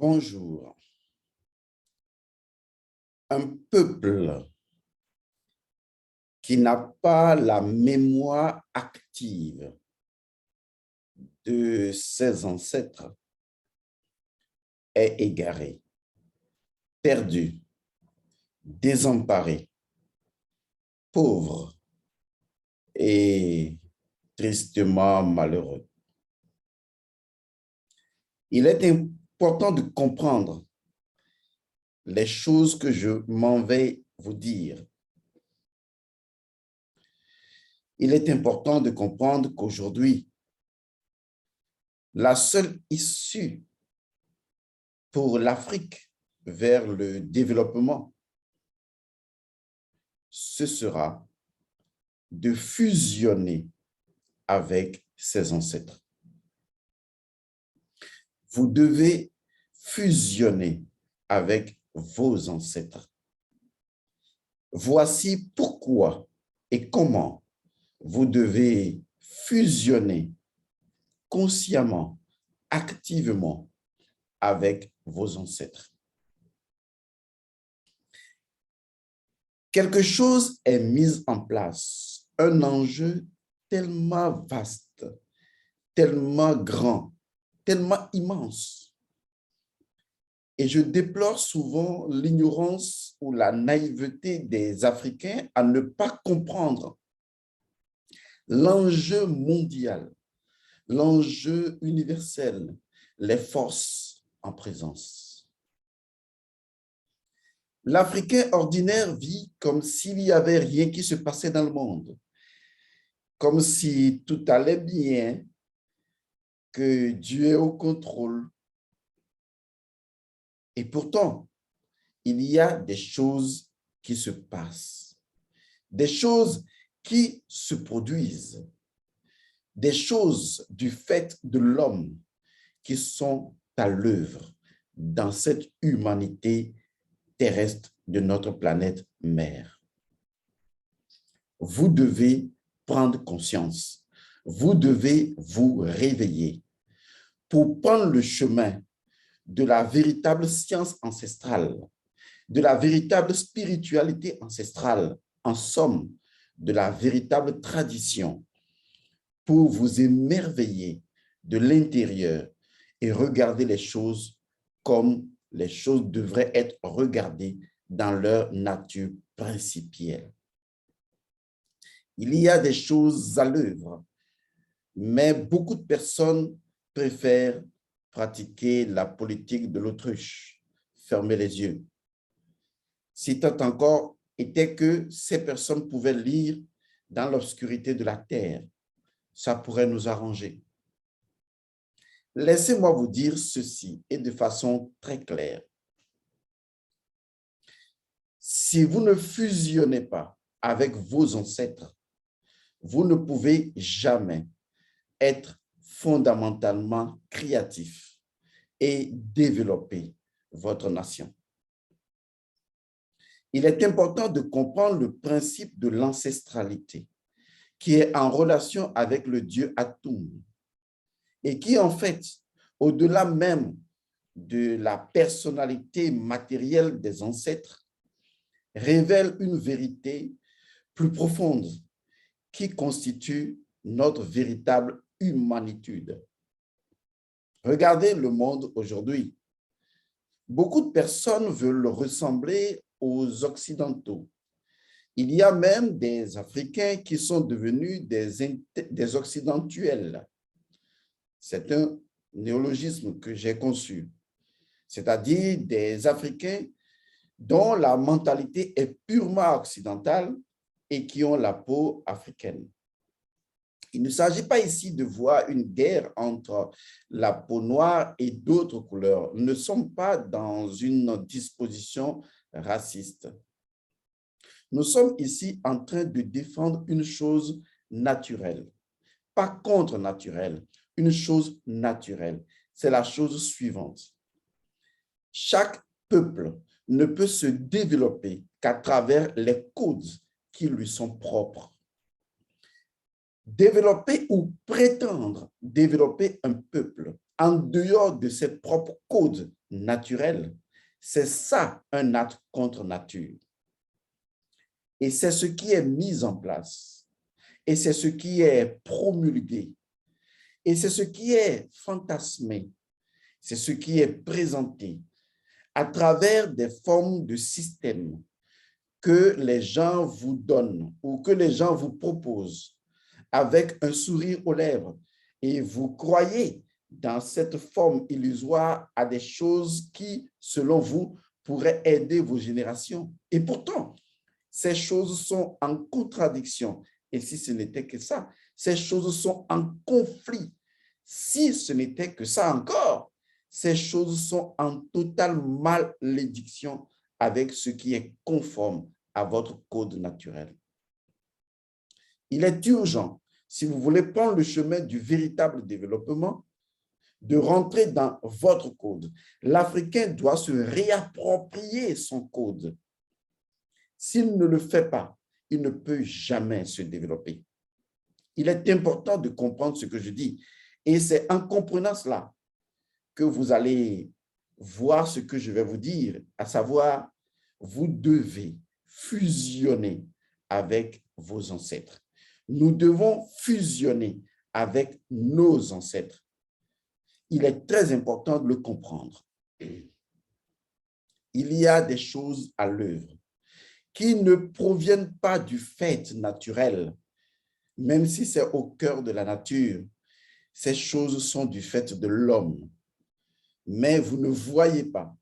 Bonjour. Un peuple qui n'a pas la mémoire active de ses ancêtres est égaré, perdu, désemparé, pauvre et tristement malheureux. Il est important de comprendre les choses que je m'en vais vous dire. Il est important de comprendre qu'aujourd'hui, la seule issue pour l'Afrique vers le développement, ce sera de fusionner avec ses ancêtres. Vous devez fusionner avec vos ancêtres. Voici pourquoi et comment vous devez fusionner consciemment, activement avec vos ancêtres. Quelque chose est mis en place, un enjeu tellement vaste, tellement grand, tellement immense. Et je déplore souvent l'ignorance ou la naïveté des Africains à ne pas comprendre l'enjeu mondial, l'enjeu universel, les forces en présence. L'Africain ordinaire vit comme s'il n'y avait rien qui se passait dans le monde, comme si tout allait bien, que Dieu est au contrôle. Et pourtant, il y a des choses qui se passent, des choses qui se produisent, des choses du fait de l'homme qui sont à l'œuvre dans cette humanité terrestre de notre planète mère. Vous devez prendre conscience, vous devez vous réveiller pour prendre le chemin de la véritable science ancestrale, de la véritable spiritualité ancestrale, en somme, de la véritable tradition, pour vous émerveiller de l'intérieur et regarder les choses comme les choses devraient être regardées dans leur nature principielle. Il y a des choses à l'œuvre, mais beaucoup de personnes préfèrent pratiquer la politique de l'autruche, fermer les yeux. Si tant encore était que ces personnes pouvaient lire dans l'obscurité de la terre, ça pourrait nous arranger. Laissez-moi vous dire ceci et de façon très claire. Si vous ne fusionnez pas avec vos ancêtres, vous ne pouvez jamais être fondamentalement créatif et développer votre nation. Il est important de comprendre le principe de l'ancestralité qui est en relation avec le Dieu Atum et qui, en fait, au-delà même de la personnalité matérielle des ancêtres, révèle une vérité plus profonde qui constitue notre véritable humanitude. Regardez le monde aujourd'hui. Beaucoup de personnes veulent ressembler aux Occidentaux. Il y a même des Africains qui sont devenus des Occidentuels. C'est un néologisme que j'ai conçu, c'est-à-dire des Africains dont la mentalité est purement occidentale et qui ont la peau africaine. Il ne s'agit pas ici de voir une guerre entre la peau noire et d'autres couleurs. Nous ne sommes pas dans une disposition raciste. Nous sommes ici en train de défendre une chose naturelle, pas contre naturelle, une chose naturelle. C'est la chose suivante. Chaque peuple ne peut se développer qu'à travers les codes qui lui sont propres. Développer ou prétendre développer un peuple en dehors de ses propres codes naturels, c'est ça un acte contre nature. Et c'est ce qui est mis en place. Et c'est ce qui est promulgué. Et c'est ce qui est fantasmé. C'est ce qui est présenté à travers des formes de systèmes que les gens vous donnent ou que les gens vous proposent avec un sourire aux lèvres. Et vous croyez dans cette forme illusoire à des choses qui, selon vous, pourraient aider vos générations. Et pourtant, ces choses sont en contradiction. Et si ce n'était que ça, ces choses sont en conflit. Si ce n'était que ça encore, ces choses sont en totale malédiction avec ce qui est conforme à votre code naturel. Il est urgent, si vous voulez prendre le chemin du véritable développement, de rentrer dans votre code. L'Africain doit se réapproprier son code. S'il ne le fait pas, il ne peut jamais se développer. Il est important de comprendre ce que je dis. Et c'est en comprenant cela que vous allez voir ce que je vais vous dire, à savoir, vous devez fusionner avec vos ancêtres. Nous devons fusionner avec nos ancêtres. Il est très important de le comprendre. Il y a des choses à l'œuvre qui ne proviennent pas du fait naturel, même si c'est au cœur de la nature. Ces choses sont du fait de l'homme. Mais vous ne voyez pas,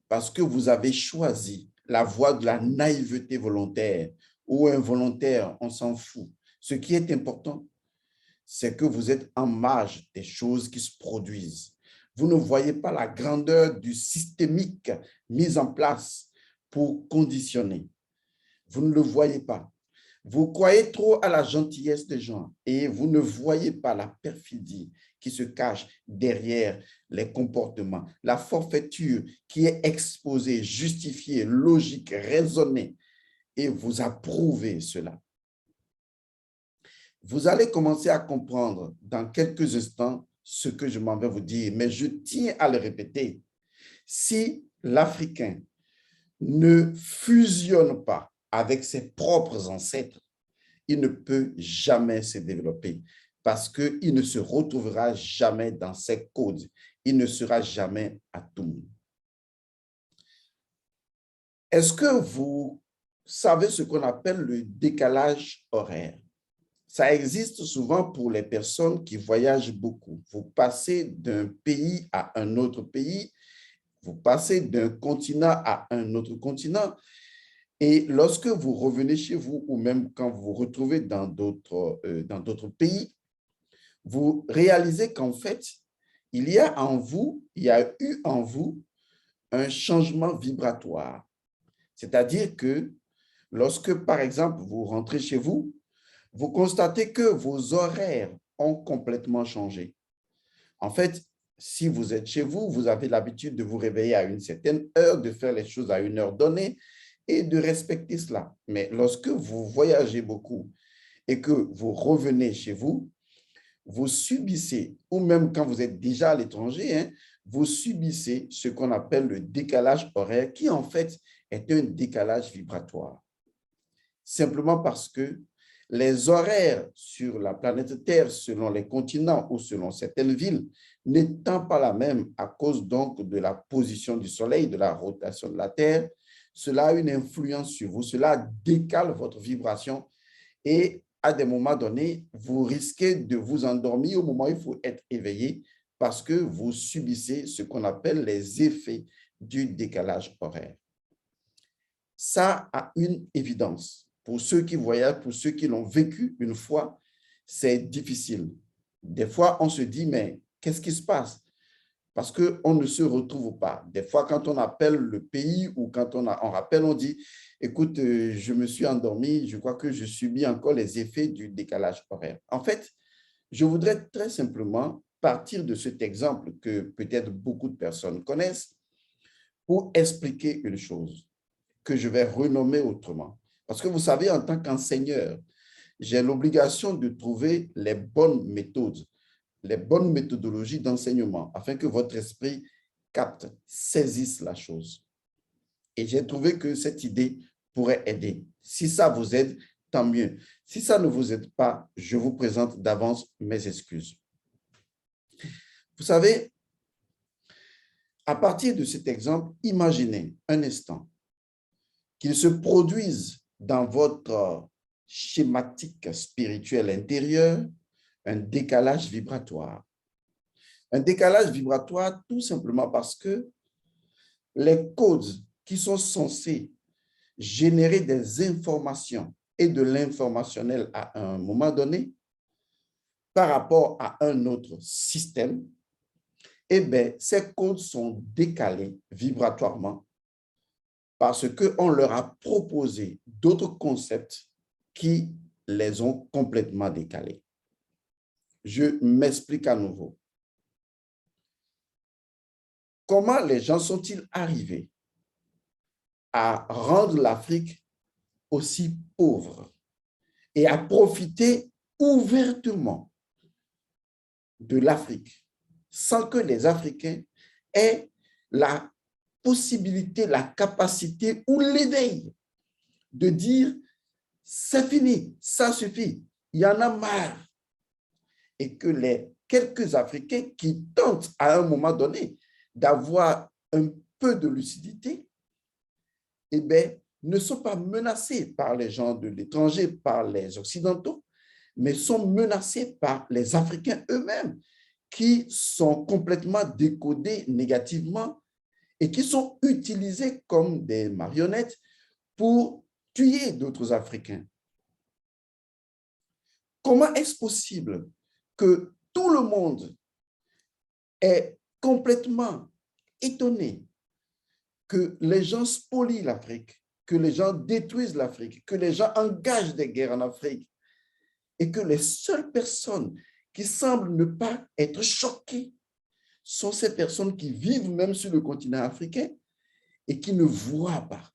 parce que vous avez choisi la voie de la naïveté volontaire ou involontaire, on s'en fout. Ce qui est important, c'est que vous êtes en marge des choses qui se produisent. Vous ne voyez pas la grandeur du systémique mis en place pour conditionner. Vous ne le voyez pas. Vous croyez trop à la gentillesse des gens et vous ne voyez pas la perfidie qui se cache derrière les comportements, la forfaiture qui est exposée, justifiée, logique, raisonnée, et vous approuvez cela. Vous allez commencer à comprendre dans quelques instants ce que je m'en vais vous dire, mais je tiens à le répéter. Si l'Africain ne fusionne pas avec ses propres ancêtres, il ne peut jamais se développer parce qu'il ne se retrouvera jamais dans ses codes. Il ne sera jamais Atum. Est-ce que vous savez ce qu'on appelle le décalage horaire? Ça existe souvent pour les personnes qui voyagent beaucoup. Vous passez d'un pays à un autre pays, vous passez d'un continent à un autre continent, et lorsque vous revenez chez vous ou même quand vous vous retrouvez dans d'autres pays, vous réalisez qu'en fait, il y a eu en vous un changement vibratoire. C'est-à-dire que lorsque, par exemple, vous rentrez chez vous, vous constatez que vos horaires ont complètement changé. En fait, si vous êtes chez vous, vous avez l'habitude de vous réveiller à une certaine heure, de faire les choses à une heure donnée et de respecter cela. Mais lorsque vous voyagez beaucoup et que vous revenez chez vous, vous subissez, ou même quand vous êtes déjà à l'étranger, vous subissez ce qu'on appelle le décalage horaire, qui en fait est un décalage vibratoire. Simplement parce que les horaires sur la planète Terre, selon les continents ou selon certaines villes, n'étant pas la même à cause donc de la position du Soleil, de la rotation de la Terre, cela a une influence sur vous, cela décale votre vibration et à des moments donnés, vous risquez de vous endormir au moment où il faut être éveillé parce que vous subissez ce qu'on appelle les effets du décalage horaire. Ça a une évidence. Pour ceux qui voyagent, pour ceux qui l'ont vécu une fois, c'est difficile. Des fois, on se dit, mais qu'est-ce qui se passe? Parce qu'on ne se retrouve pas. Des fois, quand on appelle le pays ou quand on rappelle, on dit, écoute, je me suis endormi, je crois que je subis encore les effets du décalage horaire. En fait, je voudrais très simplement partir de cet exemple que peut-être beaucoup de personnes connaissent pour expliquer une chose que je vais renommer autrement. Parce que vous savez, en tant qu'enseigneur, j'ai l'obligation de trouver les bonnes méthodes les bonnes méthodologies d'enseignement afin que votre esprit capte, saisisse la chose. Et j'ai trouvé que cette idée pourrait aider. Si ça vous aide, tant mieux. Si ça ne vous aide pas, je vous présente d'avance mes excuses. Vous savez, à partir de cet exemple, imaginez un instant qu'il se produise dans votre schématique spirituel intérieur un décalage vibratoire. Un décalage vibratoire tout simplement parce que les codes qui sont censés générer des informations et de l'informationnel à un moment donné par rapport à un autre système, eh bien, ces codes sont décalés vibratoirement parce qu'on leur a proposé d'autres concepts qui les ont complètement décalés. Je m'explique à nouveau. Comment les gens sont-ils arrivés à rendre l'Afrique aussi pauvre et à profiter ouvertement de l'Afrique sans que les Africains aient la possibilité, la capacité ou l'éveil de dire « c'est fini, ça suffit, il y en a marre ». Et que les quelques Africains qui tentent à un moment donné d'avoir un peu de lucidité, eh bien, ne sont pas menacés par les gens de l'étranger, par les Occidentaux, mais sont menacés par les Africains eux-mêmes qui sont complètement décodés négativement et qui sont utilisés comme des marionnettes pour tuer d'autres Africains. Comment est-ce possible que tout le monde est complètement étonné que les gens spolient l'Afrique, que les gens détruisent l'Afrique, que les gens engagent des guerres en Afrique et que les seules personnes qui semblent ne pas être choquées sont ces personnes qui vivent même sur le continent africain et qui ne voient pas,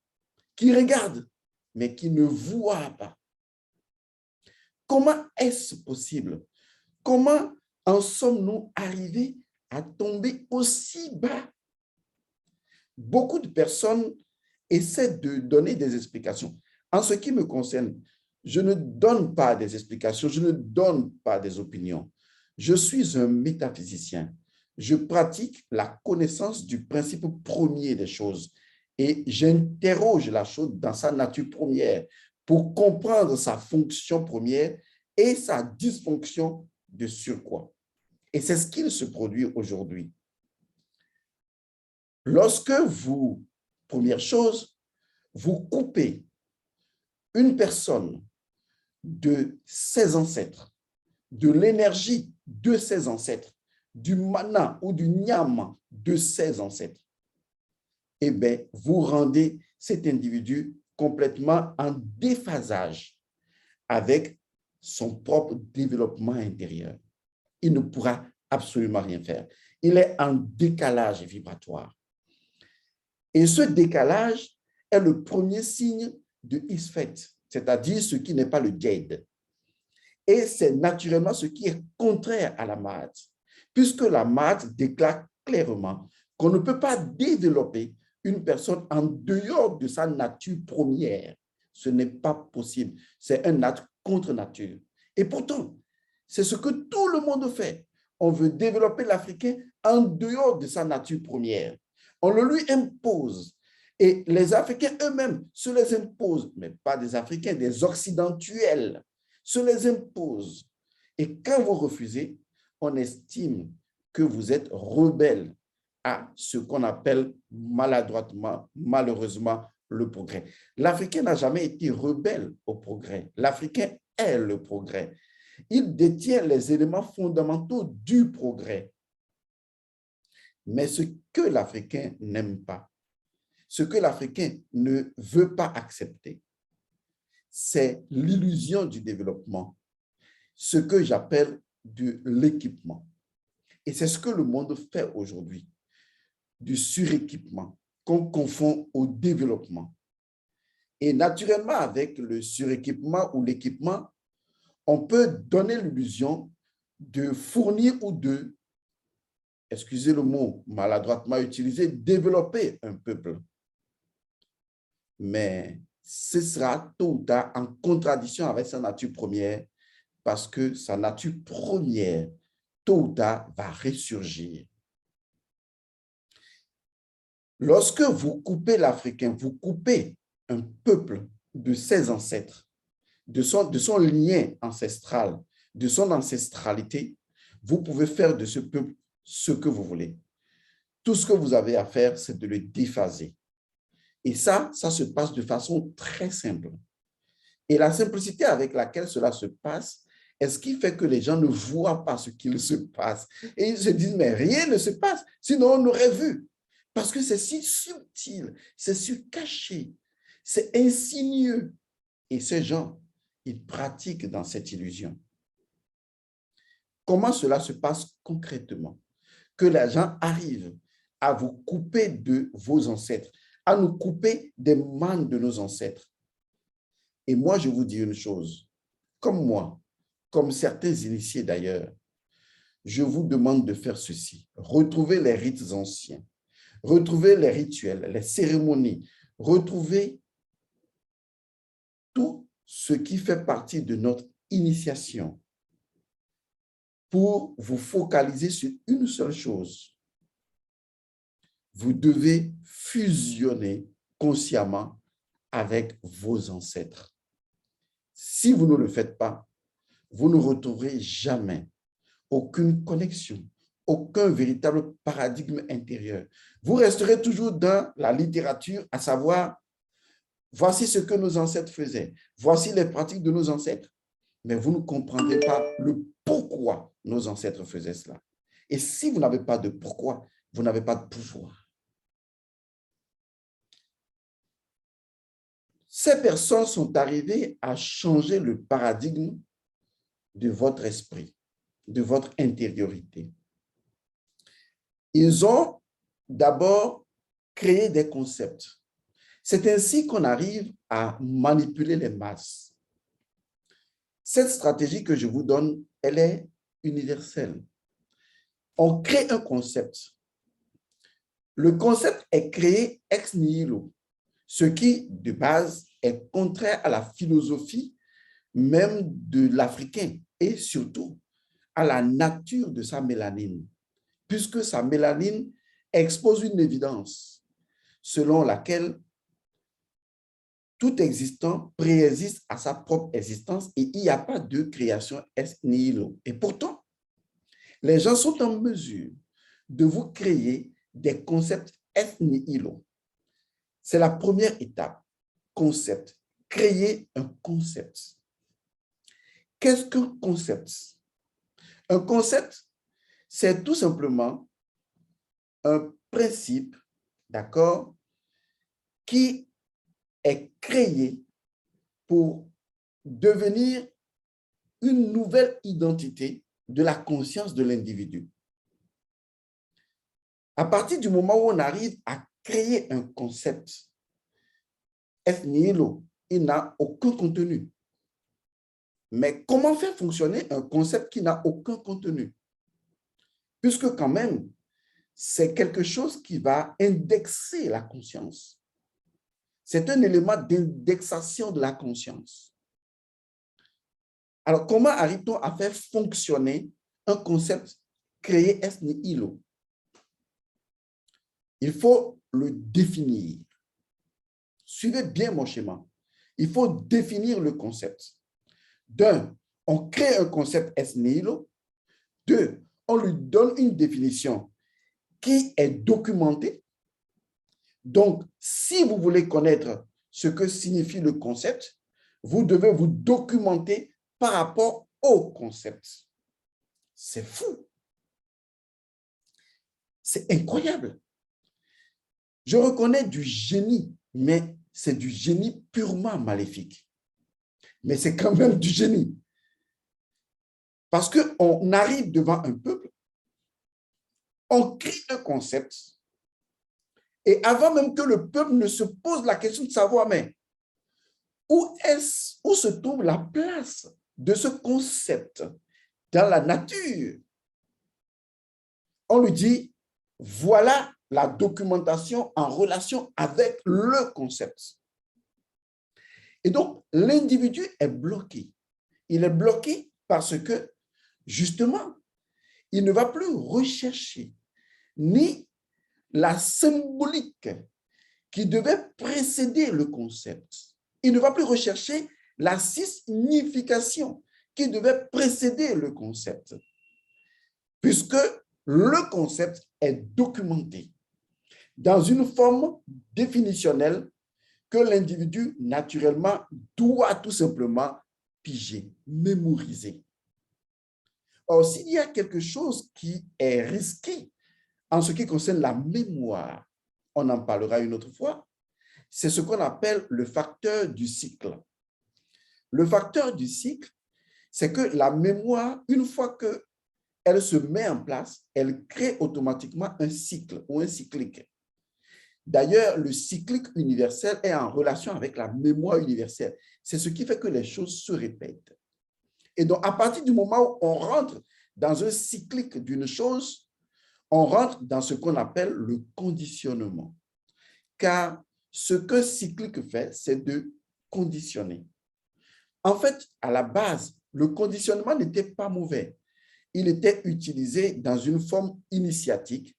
qui regardent, mais qui ne voient pas. Comment est-ce possible? Comment en sommes-nous arrivés à tomber aussi bas? Beaucoup de personnes essaient de donner des explications. En ce qui me concerne, je ne donne pas des explications, je ne donne pas des opinions. Je suis un métaphysicien. Je pratique la connaissance du principe premier des choses et j'interroge la chose dans sa nature première pour comprendre sa fonction première et sa dysfonction de surcroît. Et c'est ce qu'il se produit aujourd'hui. Lorsque vous, première chose, vous coupez une personne de ses ancêtres, de l'énergie de ses ancêtres, du mana ou du nyama de ses ancêtres, eh bien, vous rendez cet individu complètement en déphasage avec son propre développement intérieur. Il ne pourra absolument rien faire. Il est en décalage vibratoire. Et ce décalage est le premier signe de Isfet, c'est-à-dire ce qui n'est pas le Jade. Et c'est naturellement ce qui est contraire à la Maat, puisque la Maat déclare clairement qu'on ne peut pas développer une personne en dehors de sa nature première. Ce n'est pas possible. C'est un acte contre nature. Et pourtant, c'est ce que tout le monde fait. On veut développer l'Africain en dehors de sa nature première. On le lui impose. Et les Africains eux-mêmes se les imposent, mais pas des Africains, des Occidentuels, se les imposent. Et quand vous refusez, on estime que vous êtes rebelle à ce qu'on appelle maladroitement, malheureusement, le progrès. L'Africain n'a jamais été rebelle au progrès. L'Africain est le progrès. Il détient les éléments fondamentaux du progrès. Mais ce que l'Africain n'aime pas, ce que l'Africain ne veut pas accepter, c'est l'illusion du développement, ce que j'appelle de l'équipement. Et c'est ce que le monde fait aujourd'hui, du suréquipement qu'on confond au développement. Et naturellement, avec le suréquipement ou l'équipement, on peut donner l'illusion de fournir ou de, excusez le mot maladroitement utilisé, développer un peuple. Mais ce sera tôt ou tard en contradiction avec sa nature première, parce que sa nature première, tôt ou tard, va ressurgir. Lorsque vous coupez l'Africain, vous coupez un peuple de ses ancêtres, de son lien ancestral, de son ancestralité, vous pouvez faire de ce peuple ce que vous voulez. Tout ce que vous avez à faire, c'est de le déphaser. Et ça se passe de façon très simple. Et la simplicité avec laquelle cela se passe est ce qui fait que les gens ne voient pas ce qu'il se passe. Et ils se disent, mais rien ne se passe, sinon on aurait vu. Parce que c'est si subtil, c'est si caché, c'est insinueux. Et ces gens, ils pratiquent dans cette illusion. Comment cela se passe concrètement? Que les gens arrivent à vous couper de vos ancêtres, à nous couper des mannes de nos ancêtres. Et moi, je vous dis une chose, comme moi, comme certains initiés d'ailleurs, je vous demande de faire ceci. Retrouvez les rites anciens, retrouvez les rituels, les cérémonies, retrouvez tout ce qui fait partie de notre initiation pour vous focaliser sur une seule chose. Vous devez fusionner consciemment avec vos ancêtres. Si vous ne le faites pas, vous ne retrouverez jamais aucune connexion, aucun véritable paradigme intérieur. Vous resterez toujours dans la littérature, à savoir, voici ce que nos ancêtres faisaient, voici les pratiques de nos ancêtres. Mais vous ne comprendrez pas le pourquoi nos ancêtres faisaient cela. Et si vous n'avez pas de pourquoi, vous n'avez pas de pouvoir. Ces personnes sont arrivées à changer le paradigme de votre esprit, de votre intériorité. Ils ont d'abord créé des concepts. C'est ainsi qu'on arrive à manipuler les masses. Cette stratégie que je vous donne, elle est universelle. On crée un concept. Le concept est créé ex nihilo, ce qui, de base, est contraire à la philosophie même de l'Africain et surtout à la nature de sa mélanine, puisque sa mélanine expose une évidence selon laquelle tout existant préexiste à sa propre existence et il n'y a pas de création ex nihilo. Et pourtant, les gens sont en mesure de vous créer des concepts ex nihilo. C'est la première étape, concept, créer un concept. Qu'est-ce qu'un concept? Un concept, c'est tout simplement un principe, d'accord, qui est créé pour devenir une nouvelle identité de la conscience de l'individu. À partir du moment où on arrive à créer un concept, ex nihilo, il n'a aucun contenu. Mais comment faire fonctionner un concept qui n'a aucun contenu? Puisque quand même, c'est quelque chose qui va indexer la conscience. C'est un élément d'indexation de la conscience. Alors, comment arrive-t-on à faire fonctionner un concept créé ex nihilo? Il faut le définir. Suivez bien mon schéma. Il faut définir le concept. D'un, on crée un concept ex nihilo. Deux, on lui donne une définition qui est documentée. Donc, si vous voulez connaître ce que signifie le concept, vous devez vous documenter par rapport au concept. C'est fou. C'est incroyable. Je reconnais du génie, mais c'est du génie purement maléfique. Mais c'est quand même du génie. Parce qu'on arrive devant un peuple, on crée un concept, et avant même que le peuple ne se pose la question de savoir, mais où se trouve la place de ce concept dans la nature. On lui dit, voilà la documentation en relation avec le concept. Et donc, l'individu est bloqué. Il est bloqué parce que, justement, il ne va plus rechercher ni la symbolique qui devait précéder le concept. Il ne va plus rechercher la signification qui devait précéder le concept, puisque le concept est documenté dans une forme définitionnelle que l'individu, naturellement, doit tout simplement piger, mémoriser. Or, s'il y a quelque chose qui est risqué en ce qui concerne la mémoire, on en parlera une autre fois, c'est ce qu'on appelle le facteur du cycle. Le facteur du cycle, c'est que la mémoire, une fois qu'elle se met en place, elle crée automatiquement un cycle ou un cyclique. D'ailleurs, le cyclique universel est en relation avec la mémoire universelle. C'est ce qui fait que les choses se répètent. Et donc, à partir du moment où on rentre dans un cyclique d'une chose, on rentre dans ce qu'on appelle le conditionnement. Car ce que cyclique fait, c'est de conditionner. En fait, à la base, le conditionnement n'était pas mauvais. Il était utilisé dans une forme initiatique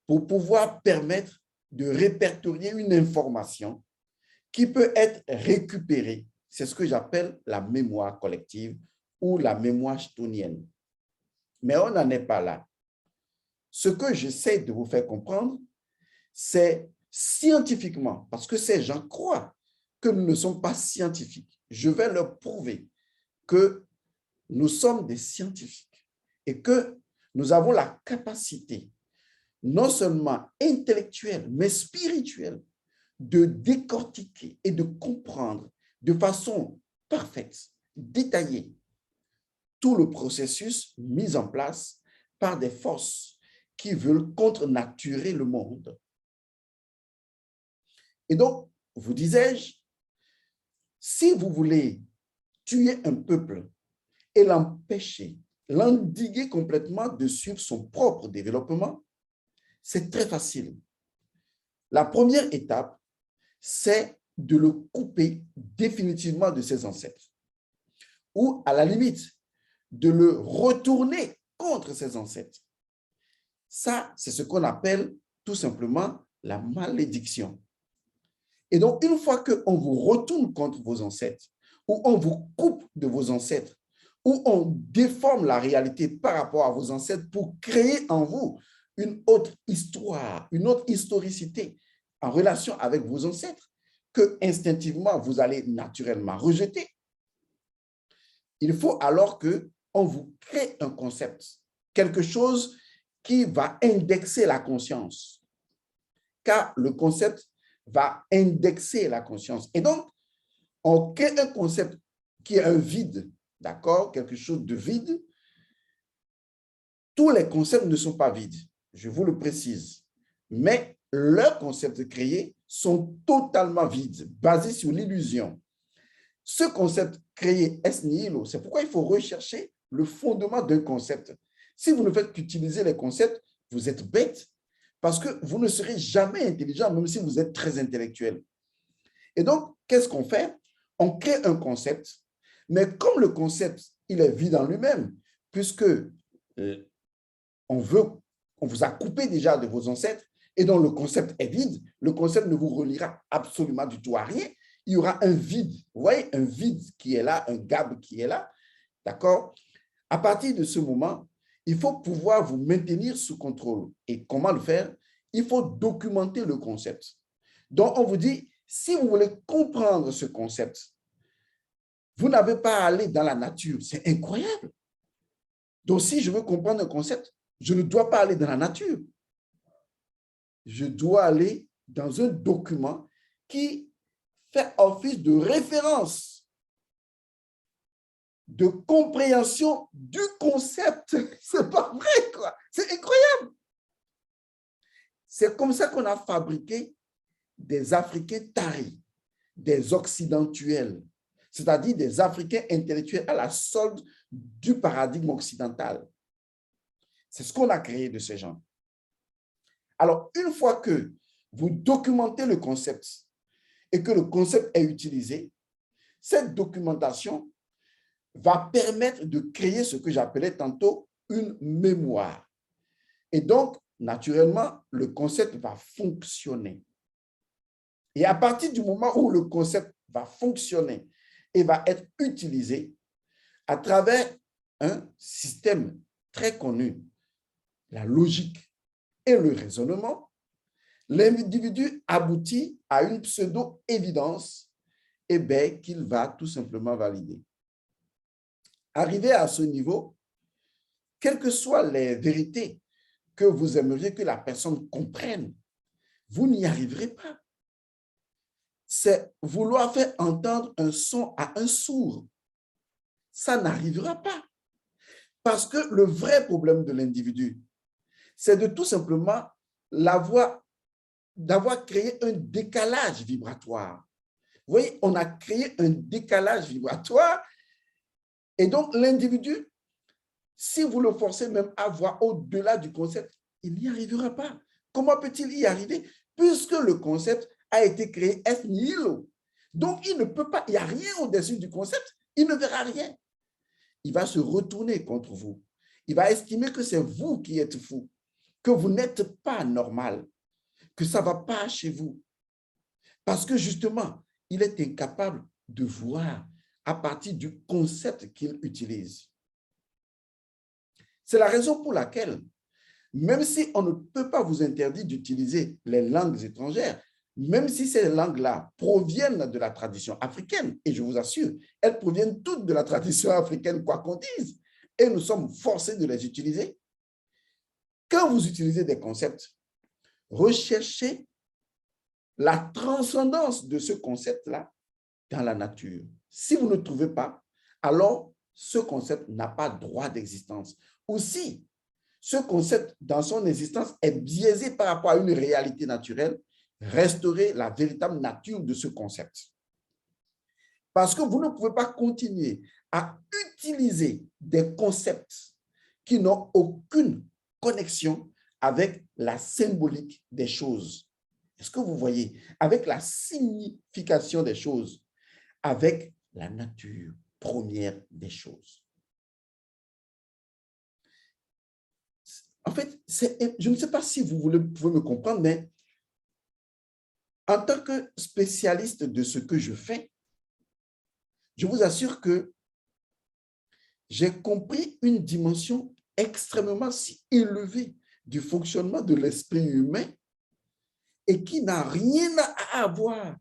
pour pouvoir permettre de répertorier une information qui peut être récupérée. C'est ce que j'appelle la mémoire collective ou la mémoire stonienne. Mais on n'en est pas là. Ce que j'essaie de vous faire comprendre, c'est scientifiquement, parce que ces gens croient que nous ne sommes pas scientifiques. Je vais leur prouver que nous sommes des scientifiques et que nous avons la capacité, non seulement intellectuelle, mais spirituelle, de décortiquer et de comprendre de façon parfaite, détaillée, tout le processus mis en place par des forces qui veulent contre-naturer le monde. Et donc, vous disais-je, si vous voulez tuer un peuple et l'empêcher, l'endiguer complètement de suivre son propre développement, c'est très facile. La première étape, c'est de le couper définitivement de ses ancêtres ou, à la limite, de le retourner contre ses ancêtres. Ça, c'est ce qu'on appelle tout simplement la malédiction. Et donc, une fois qu'on vous retourne contre vos ancêtres, ou on vous coupe de vos ancêtres, ou on déforme la réalité par rapport à vos ancêtres pour créer en vous une autre histoire, une autre historicité en relation avec vos ancêtres, que instinctivement, vous allez naturellement rejeter. Il faut alors qu'on vous crée un concept, quelque chose qui va indexer la conscience, car le concept va indexer la conscience. Et donc, on crée un concept qui est un vide, d'accord? Quelque chose de vide. Tous les concepts ne sont pas vides, je vous le précise. Mais leurs concepts créés sont totalement vides, basés sur l'illusion. Ce concept créé est nihilo. C'est pourquoi il faut rechercher le fondement d'un concept. Si vous ne faites qu'utiliser les concepts, vous êtes bête, parce que vous ne serez jamais intelligent, même si vous êtes très intellectuel. Et donc, qu'est-ce qu'on fait? On crée un concept, mais comme le concept, il est vide en lui-même, puisque on vous a coupé déjà de vos ancêtres, et donc le concept est vide, le concept ne vous reliera absolument du tout à rien, il y aura un vide, vous voyez, un vide qui est là, un gap qui est là, d'accord? À partir de ce moment, il faut pouvoir vous maintenir sous contrôle. Et comment le faire? Il faut documenter le concept. Donc, on vous dit, si vous voulez comprendre ce concept, vous n'avez pas à aller dans la nature. C'est incroyable. Donc, si je veux comprendre un concept, je ne dois pas aller dans la nature. Je dois aller dans un document qui fait office de référence, de compréhension du concept. C'est pas vrai, quoi. C'est incroyable. C'est comme ça qu'on a fabriqué des Africains taris, des Occidentuels, c'est-à-dire des Africains intellectuels à la solde du paradigme occidental. C'est ce qu'on a créé de ces gens. Alors, une fois que vous documentez le concept et que le concept est utilisé, cette documentation va permettre de créer ce que j'appelais tantôt une mémoire. Et donc, naturellement, le concept va fonctionner. Et à partir du moment où le concept va fonctionner et va être utilisé à travers un système très connu, la logique et le raisonnement, l'individu aboutit à une pseudo-évidence qu'il va tout simplement valider. Arrivé à ce niveau, quelles que soient les vérités que vous aimeriez que la personne comprenne, vous n'y arriverez pas. C'est vouloir faire entendre un son à un sourd. Ça n'arrivera pas. Parce que le vrai problème de l'individu, c'est de tout simplement d'avoir créé un décalage vibratoire. Vous voyez, on a créé un décalage vibratoire et donc l'individu, si vous le forcez même à voir au-delà du concept, il n'y arrivera pas. Comment peut-il y arriver? Puisque le concept a été créé ex nihilo. Donc, il ne peut pas, il n'y a rien au-dessus du concept, il ne verra rien. Il va se retourner contre vous. Il va estimer que c'est vous qui êtes fou, que vous n'êtes pas normal, que ça ne va pas chez vous. Parce que justement, il est incapable de voir à partir du concept qu'il utilise. C'est la raison pour laquelle, même si on ne peut pas vous interdire d'utiliser les langues étrangères, même si ces langues-là proviennent de la tradition africaine, et je vous assure, elles proviennent toutes de la tradition africaine, quoi qu'on dise, et nous sommes forcés de les utiliser. Quand vous utilisez des concepts, recherchez la transcendance de ce concept-là dans la nature. Si vous ne trouvez pas, alors ce concept n'a pas droit d'existence. Ou si ce concept, dans son existence, est biaisé par rapport à une réalité naturelle, restaurez la véritable nature de ce concept. Parce que vous ne pouvez pas continuer à utiliser des concepts qui n'ont aucune connexion avec la symbolique des choses. Est-ce que vous voyez? Avec la signification des choses, avec la nature première des choses. En fait, je ne sais pas si vous pouvez me comprendre, mais en tant que spécialiste de ce que je fais, je vous assure que j'ai compris une dimension extrêmement si élevée du fonctionnement de l'esprit humain et qui n'a rien à voir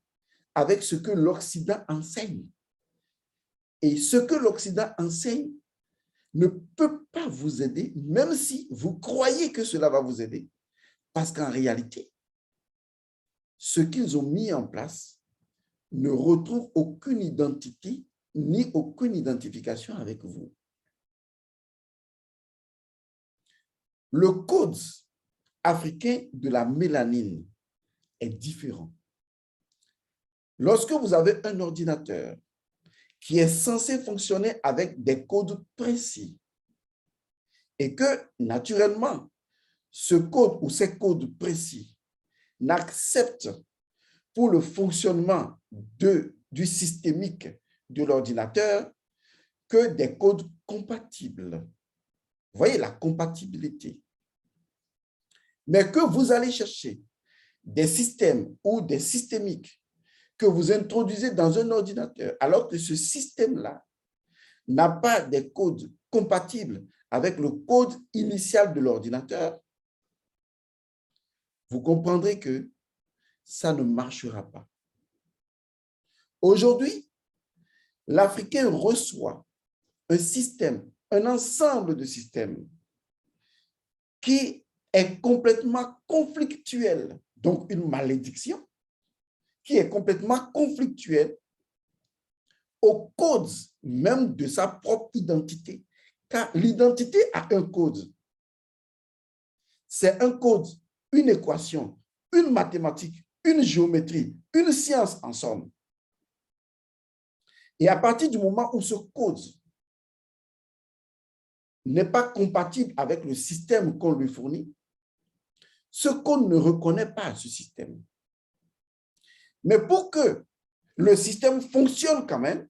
avec ce que l'Occident enseigne. Et ce que l'Occident enseigne ne peut pas vous aider, même si vous croyez que cela va vous aider, parce qu'en réalité, ce qu'ils ont mis en place ne retrouve aucune identité ni aucune identification avec vous. Le code africain de la mélanine est différent. Lorsque vous avez un ordinateur qui est censé fonctionner avec des codes précis et que, naturellement, ce code ou ces codes précis n'acceptent pour le fonctionnement du systémique de l'ordinateur que des codes compatibles. Vous voyez la compatibilité. Mais que vous allez chercher des systèmes ou des systémiques que vous introduisez dans un ordinateur, alors que ce système-là n'a pas des codes compatibles avec le code initial de l'ordinateur, vous comprendrez que ça ne marchera pas. Aujourd'hui, l'Africain reçoit un système, un ensemble de systèmes qui est complètement conflictuel, donc une malédiction, qui est complètement conflictuel au code même de sa propre identité. Car l'identité a un code. C'est un code, une équation, une mathématique, une géométrie, une science en somme. Et à partir du moment où ce code n'est pas compatible avec le système qu'on lui fournit, ce code ne reconnaît pas ce système. Mais pour que le système fonctionne quand même,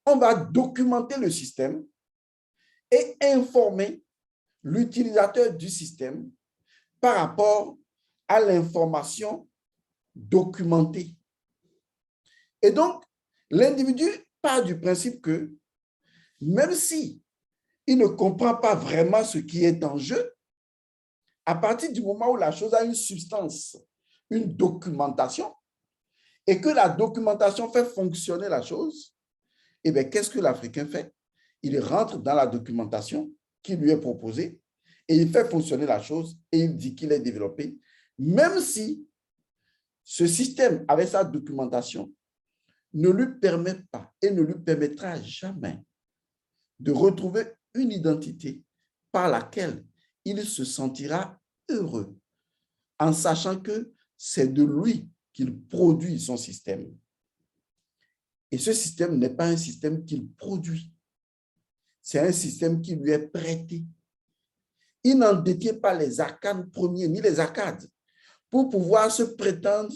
on va documenter le système et informer l'utilisateur du système par rapport à l'information documentée. Et donc, l'individu part du principe que même si il ne comprend pas vraiment ce qui est en jeu, à partir du moment où la chose a une substance, une documentation, et que la documentation fait fonctionner la chose, eh bien, qu'est-ce que l'Africain fait? Il rentre dans la documentation qui lui est proposée et il fait fonctionner la chose et il dit qu'il est développé, même si ce système, avec sa documentation, ne lui permet pas et ne lui permettra jamais de retrouver une identité par laquelle il se sentira heureux en sachant que c'est de lui qu'il produit son système. Et ce système n'est pas un système qu'il produit, c'est un système qui lui est prêté. Il n'en détient pas les arcanes premiers ni les arcades pour pouvoir se prétendre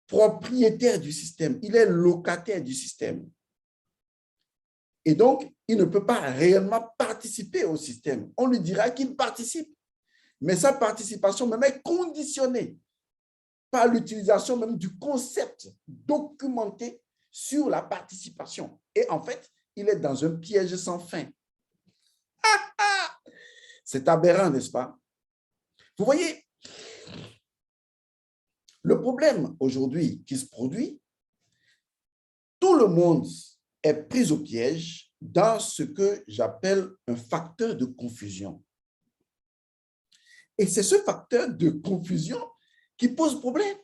propriétaire du système. Il est locataire du système. Et donc, il ne peut pas réellement participer au système. On lui dira qu'il participe, mais sa participation même est conditionnée par l'utilisation même du concept documenté sur la participation. Et en fait, il est dans un piège sans fin. C'est aberrant, n'est-ce pas? Vous voyez, le problème aujourd'hui qui se produit, tout le monde est pris au piège dans ce que j'appelle un facteur de confusion. Et c'est ce facteur de confusion qui pose problème.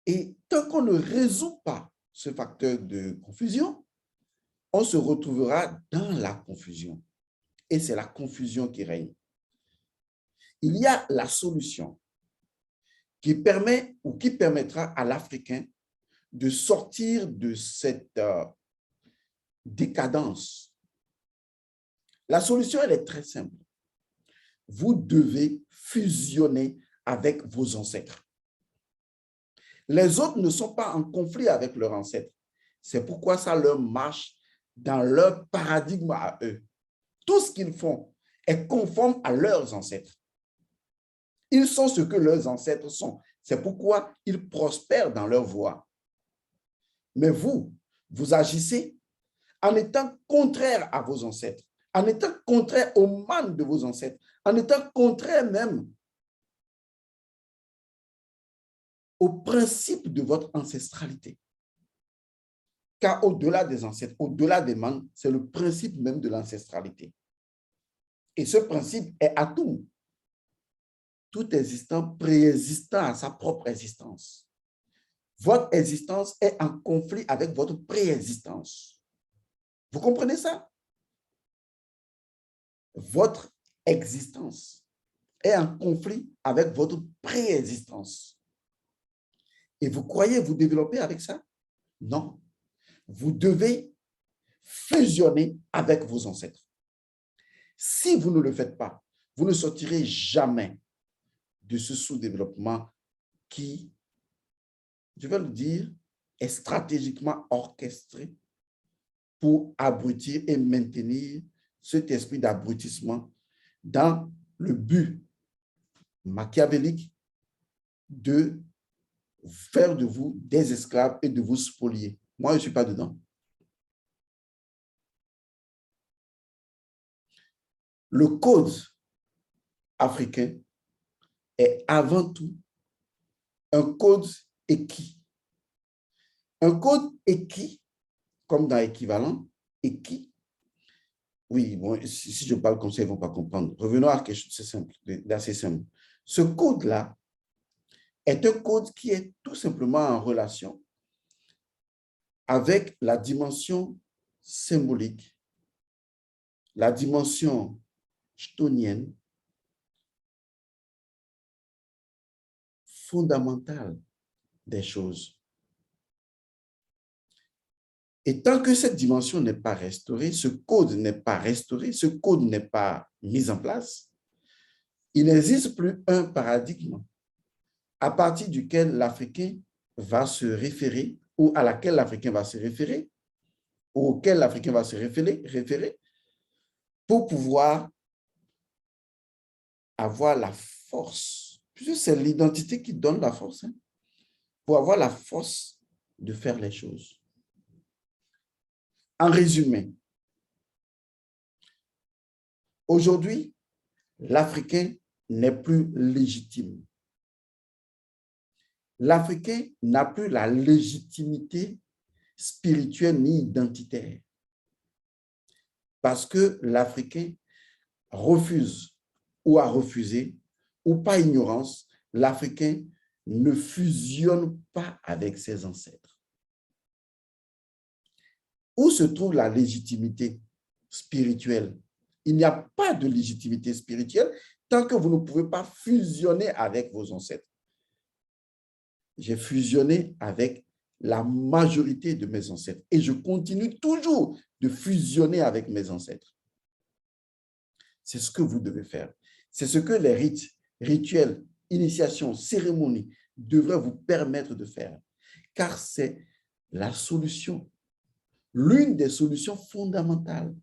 Et tant qu'on ne résout pas ce facteur de confusion, on se retrouvera dans la confusion. Et c'est la confusion qui règne. Il y a la solution qui permet ou qui permettra à l'Africain de sortir de cette décadence. La solution, elle est très simple. Vous devez fusionner avec vos ancêtres. Les autres ne sont pas en conflit avec leurs ancêtres. C'est pourquoi ça leur marche dans leur paradigme à eux. Tout ce qu'ils font est conforme à leurs ancêtres. Ils sont ce que leurs ancêtres sont. C'est pourquoi ils prospèrent dans leur voie. Mais vous, vous agissez en étant contraire à vos ancêtres, en étant contraire au man de vos ancêtres, en étant contraire même au principe de votre ancestralité. Car au-delà des ancêtres, au-delà des man, c'est le principe même de l'ancestralité. Et ce principe est atout. Tout existant préexistant à sa propre existence. Votre existence est en conflit avec votre préexistence. Vous comprenez ça? Votre existence est en conflit avec votre préexistence. Et vous croyez vous développer avec ça? Non. Vous devez fusionner avec vos ancêtres. Si vous ne le faites pas, vous ne sortirez jamais de ce sous-développement qui, je vais le dire, est stratégiquement orchestré pour abrutir et maintenir cet esprit d'abrutissement dans le but machiavélique de faire de vous des esclaves et de vous spolier. Moi, je ne suis pas dedans. Le code africain est avant tout un code équis. Un code équis, comme dans équivalent, équis. Oui, bon, si je parle comme ça, ils ne vont pas comprendre. Revenons à quelque chose d'assez simple. Ce code-là est un code qui est tout simplement en relation avec la dimension symbolique, la dimension chtonienne fondamentale des choses. Et tant que cette dimension n'est pas restaurée, ce code n'est pas restauré, ce code n'est pas mis en place, il n'existe plus un paradigme à partir duquel l'Africain va se référer ou à laquelle l'Africain va se référer ou auquel l'Africain va se référer pour pouvoir avoir la force. Puisque c'est l'identité qui donne la force, hein, pour avoir la force de faire les choses. En résumé, aujourd'hui, l'Africain n'est plus légitime. L'Africain n'a plus la légitimité spirituelle ni identitaire. Parce que l'Africain refuse ou a refusé, ou par ignorance, l'Africain ne fusionne pas avec ses ancêtres. Où se trouve la légitimité spirituelle? Il n'y a pas de légitimité spirituelle tant que vous ne pouvez pas fusionner avec vos ancêtres. J'ai fusionné avec la majorité de mes ancêtres et je continue toujours de fusionner avec mes ancêtres. C'est ce que vous devez faire. C'est ce que les rites, rituels, initiations, cérémonies devraient vous permettre de faire, car c'est la solution, l'une des solutions fondamentales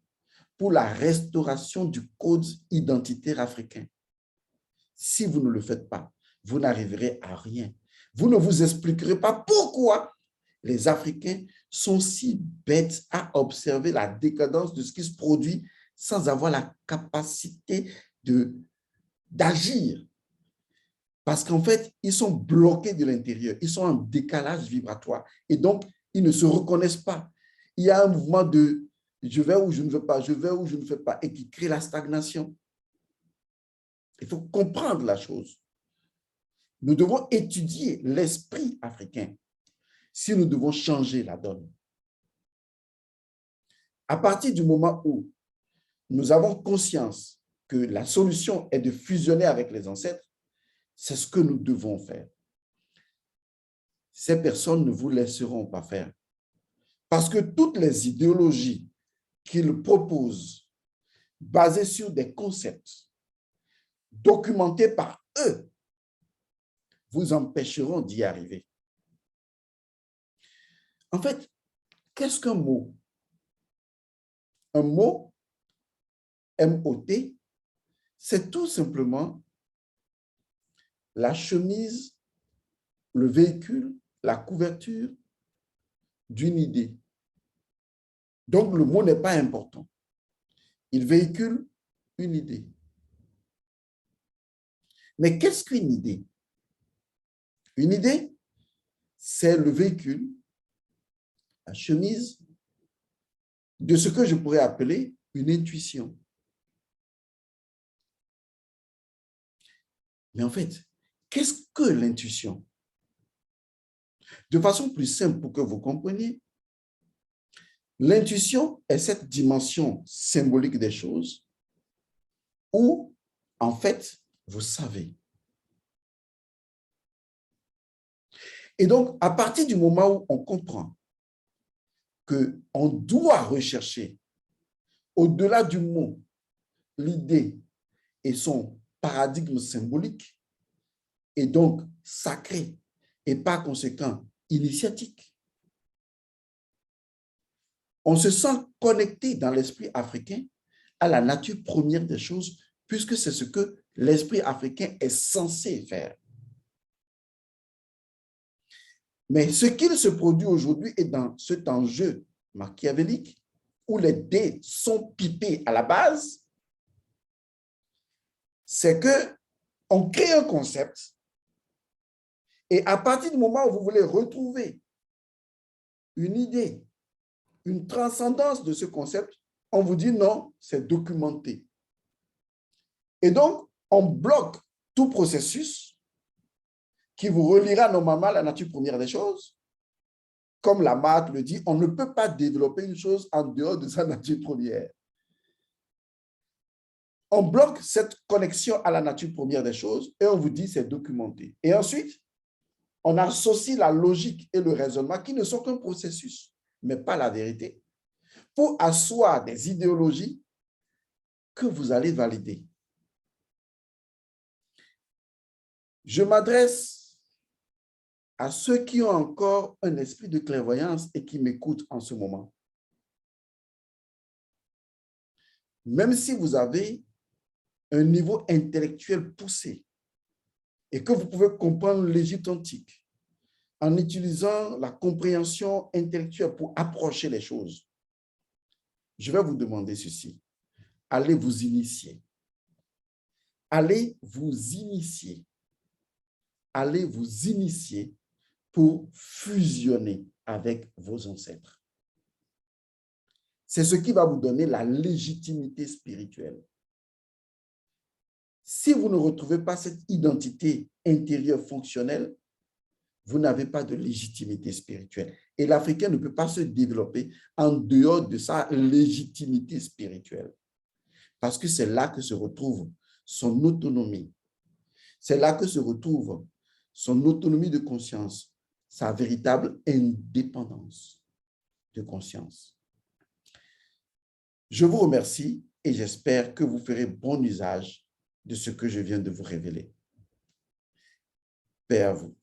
pour la restauration du code identitaire africain. Si vous ne le faites pas, vous n'arriverez à rien. Vous ne vous expliquerez pas pourquoi les Africains sont si bêtes à observer la décadence de ce qui se produit sans avoir la capacité d'agir. Parce qu'en fait, ils sont bloqués de l'intérieur, ils sont en décalage vibratoire et donc, ils ne se reconnaissent pas. Il y a un mouvement de « je vais où je ne veux pas, je vais où je ne fais pas » et qui crée la stagnation. Il faut comprendre la chose. Nous devons étudier l'esprit africain si nous devons changer la donne. À partir du moment où nous avons conscience que la solution est de fusionner avec les ancêtres, c'est ce que nous devons faire. Ces personnes ne vous laisseront pas faire. Parce que toutes les idéologies qu'ils proposent, basées sur des concepts documentés par eux, vous empêcheront d'y arriver. En fait, qu'est-ce qu'un mot? Un mot, M-O-T, c'est tout simplement la chemise, le véhicule, la couverture d'une idée. Donc, le mot n'est pas important. Il véhicule une idée. Mais qu'est-ce qu'une idée? Une idée, c'est le véhicule, la chemise de ce que je pourrais appeler une intuition. Mais en fait, qu'est-ce que l'intuition? De façon plus simple pour que vous compreniez, l'intuition est cette dimension symbolique des choses où, en fait, vous savez. Et donc, à partir du moment où on comprend qu'on doit rechercher au-delà du mot, l'idée et son paradigme symbolique, et donc sacré, et par conséquent initiatique, on se sent connecté dans l'esprit africain à la nature première des choses, puisque c'est ce que l'esprit africain est censé faire. Mais ce qu'il se produit aujourd'hui est dans cet enjeu machiavélique où les dés sont pipés à la base, c'est qu'on crée un concept et à partir du moment où vous voulez retrouver une idée, une transcendance de ce concept, on vous dit non, c'est documenté. Et donc, on bloque tout processus qui vous reliera normalement à la nature première des choses. Comme Lamarck le dit, on ne peut pas développer une chose en dehors de sa nature première. On bloque cette connexion à la nature première des choses et on vous dit c'est documenté. Et ensuite, on associe la logique et le raisonnement qui ne sont qu'un processus. mais pas la vérité, pour asseoir des idéologies que vous allez valider. Je m'adresse à ceux qui ont encore un esprit de clairvoyance et qui m'écoutent en ce moment. Même si vous avez un niveau intellectuel poussé et que vous pouvez comprendre l'Égypte antique en utilisant la compréhension intellectuelle pour approcher les choses, je vais vous demander ceci. Allez vous initier. Allez vous initier. Allez vous initier pour fusionner avec vos ancêtres. C'est ce qui va vous donner la légitimité spirituelle. Si vous ne retrouvez pas cette identité intérieure fonctionnelle, vous n'avez pas de légitimité spirituelle. Et l'Africain ne peut pas se développer en dehors de sa légitimité spirituelle. Parce que c'est là que se retrouve son autonomie. C'est là que se retrouve son autonomie de conscience, sa véritable indépendance de conscience. Je vous remercie et j'espère que vous ferez bon usage de ce que je viens de vous révéler. Paix à vous.